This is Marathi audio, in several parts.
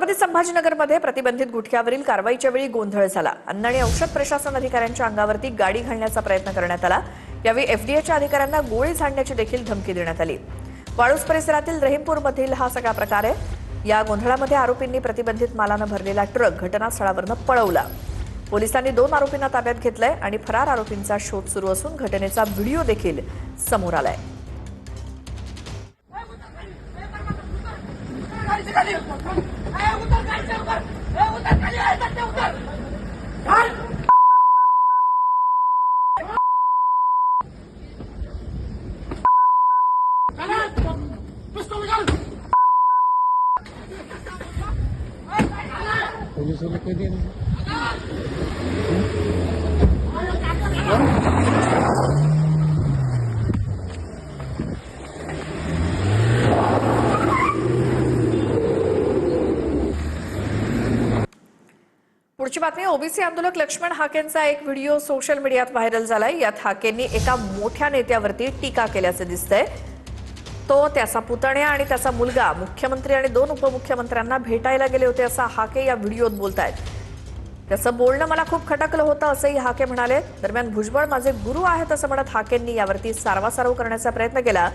छत्रपती संभाजीनगरमध्ये प्रतिबंधित गुटख्यावरील कारवाईच्या वेळी गोंधळ झाला। अन्न आणि औषध प्रशासन अधिकाऱ्यांच्या अंगावरती गाडी घालण्याचा प्रयत्न करण्यात आला। यावेळी एफडीएच्या अधिकाऱ्यांना गोळी झाडण्याची देखील धमकी देण्यात आली। वाळूस परिसरातील रहीमपूरमधील हा सगळा प्रकार आहे। या गोंधळामध्ये आरोपींनी प्रतिबंधित मालाने भरलेला ट्रक घटनास्थळावरून पळवला। पोलिसांनी 2 आरोपींना ताब्यात घेतलंय आणि फरार आरोपींचा शोध सुरू असून घटनेचा व्हिडिओ देखील समोर आलाय। पुढची बातमी ओबीसी आंदोलक लक्ष्मण हाकेंचा एक व्हिडिओ सोशल मीडियात व्हायरल झालाय। यात हाकेंनी एका मोठ्या नेत्यावरती टीका केल्याचे दिसतंय। तो त्याचा पुतण्या आणि त्याचा मुलगा मुख्यमंत्री आणि 2 उपमुख्यमंत्र्यांना भेटायला गेले होते असा हाके या व्हिडिओत बोलतायत। त्याचं बोलणं मला खूप खटकलं होतं असंही हाके म्हणाले। दरम्यान भुजबळ माझे गुरु आहेत असं म्हणत हाकेंनी यावरती सारवासारव करण्याचा प्रयत्न केला।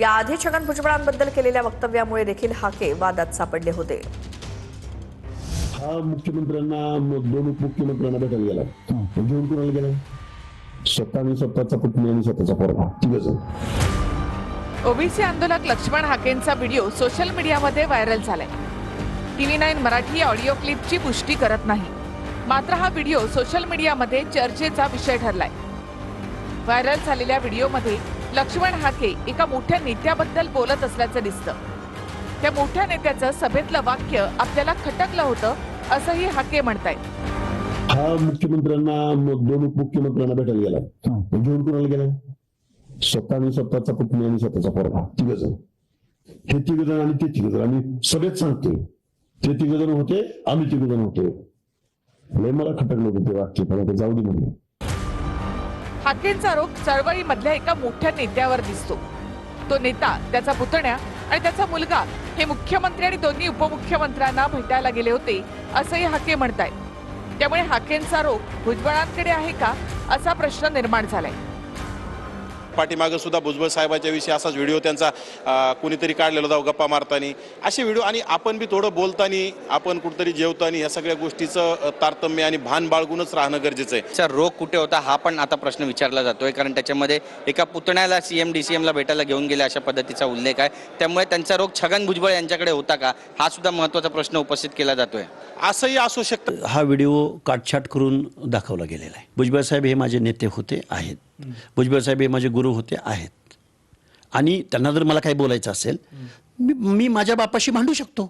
याआधी छगन भुजबळांबद्दल केलेल्या वक्तव्यामुळे देखील हाके वादात सापडले होते। मुख्यमंत्र्यांना 2 उपमुख्यमंत्र्यांना भेटायला गेला, घेऊन कोणाला गेला? स्वतःचा पुतणी आणि स्वतःचा पोरगा, तिघजण। ओबीसी आंदोलक लक्ष्मण हाकेंचा व्हिडिओ सोशल मीडियामध्ये व्हायरल झालाय। TV9 मराठी ऑडिओ क्लिपची पुष्टी करत नाही, मात्र हा व्हिडिओ सोशल मीडियामध्ये चर्चेचा विषय ठरलाय। व्हायरल झालेल्या व्हिडिओमध्ये लक्ष्मण हाके एका मोठ्या नेत्याबद्दल बोलत असल्याचं दिसतं। त्या मोठ्या नेत्याचं सभेतलं वाक्य आपल्याला खटकलं होतं असंही हाके म्हणतायत। मुख्यमंत्र्यांना 2 उपमुख्यमंत्र्यांना भेटायला गेला, घेऊन कोणाला गेला? स्वतःचा पुतणी आणि स्वतःचा पोरगा, तिघजण। हे तिघजण आणि ते तिघजण आणि सगळेच सांगते ते तिघजण होते, आम्ही तिघजण होते। लय मला खटकलं होतं ते वाक्य, पण जाऊ दे म्हणून। हाकेंचा आरोप चळवळीमधल्या एका मोठ्या नेत्यावर दिसतो। तो नेता, त्याचा पुतण्या आणि त्याचा मुलगा हे मुख्यमंत्री आणि 2 उपमुख्यमंत्र्यांना भेटायला गेले होते असंही हाके म्हणतायत। त्यामुळे हाकेंचा आरोप भुजबळांकडे आहे का असा प्रश्न निर्माण झालाय। पाठीमागे सुद्धा भुजबळ साहेबांच्या विषयी असाच व्हिडिओ त्यांचा कोणीतरी काढलेला होता गप्पा मारताना, असे व्हिडिओ। आणि आपण बी थोडं बोलताना, आपण कुठेतरी जेवताना या सगळ्या गोष्टीचं तारतम्य आणि भान बाळगूनच राहणं गरजेचं आहे। रोग कुठे होता हा पण आता प्रश्न विचारला जातोय, कारण त्याच्यामध्ये एका पुतण्याला CM DCM ला भेटायला घेऊन गेले अशा पद्धतीचा उल्लेख आहे। त्यामुळे त्यांचा रोग छगन भुजबळ यांच्याकडे होता का हा सुद्धा महत्त्वाचा प्रश्न उपस्थित केला जातोय। असंही असू शकतं। हा व्हिडिओ काटछाट करून दाखवला गेलेला आहे। भुजबळ साहेब हे माझे नेते होते आहेत, भुजबळ साहेब हे माझे गुरु होते आहेत, आणि त्यांना जर मला काही बोलायचं असेल मी माझ्या बापाशी भांडू शकतो।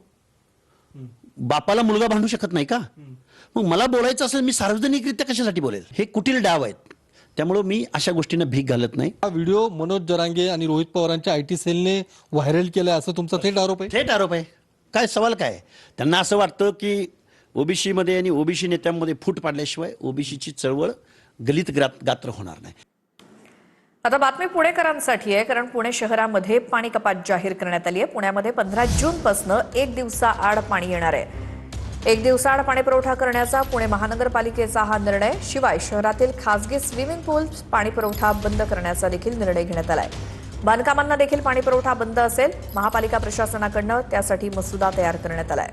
बापाला मुलगा भांडू शकत नाही का? मग मला बोलायचं असेल मी सार्वजनिकरित्या कशासाठी बोलेल? हे कुटील डाव आहेत, त्यामुळे मी अशा गोष्टींना भीक घालत नाही। हा व्हिडिओ मनोज जरांगे आणि रोहित पवारांच्या IT सेलने व्हायरल केलाय असं तुमचा थेट आरोप आहे? थेट आरोप आहे। काय सवाल काय? त्यांना असं वाटतं की ओबीसी मध्ये आणि ओबीसी नेत्यांमध्ये फूट पाडल्याशिवाय ओबीसीची चळवळ गलित गात्र होणार नाही। आता बातमी पुणेकरांसाठी आहे, कारण पुणे शहरामध्ये पाणी कपात जाहीर करण्यात आली आहे। पुण्यामध्ये 15 जूनपासून 1 दिवसाआड पाणी येणार आहे। 1 दिवसाआड पाणी पुरवठा करण्याचा पुणे महानगरपालिकेचा हा निर्णय। शिवाय शहरातील खासगी स्विमिंग पूल पाणी पुरवठा बंद करण्याचा देखील निर्णय घेण्यात आलाय। बांधकामांना देखील पाणी पुरवठा बंद असेल। महापालिका प्रशासनाकडून त्यासाठी मसुदा तयार करण्यात आलाय।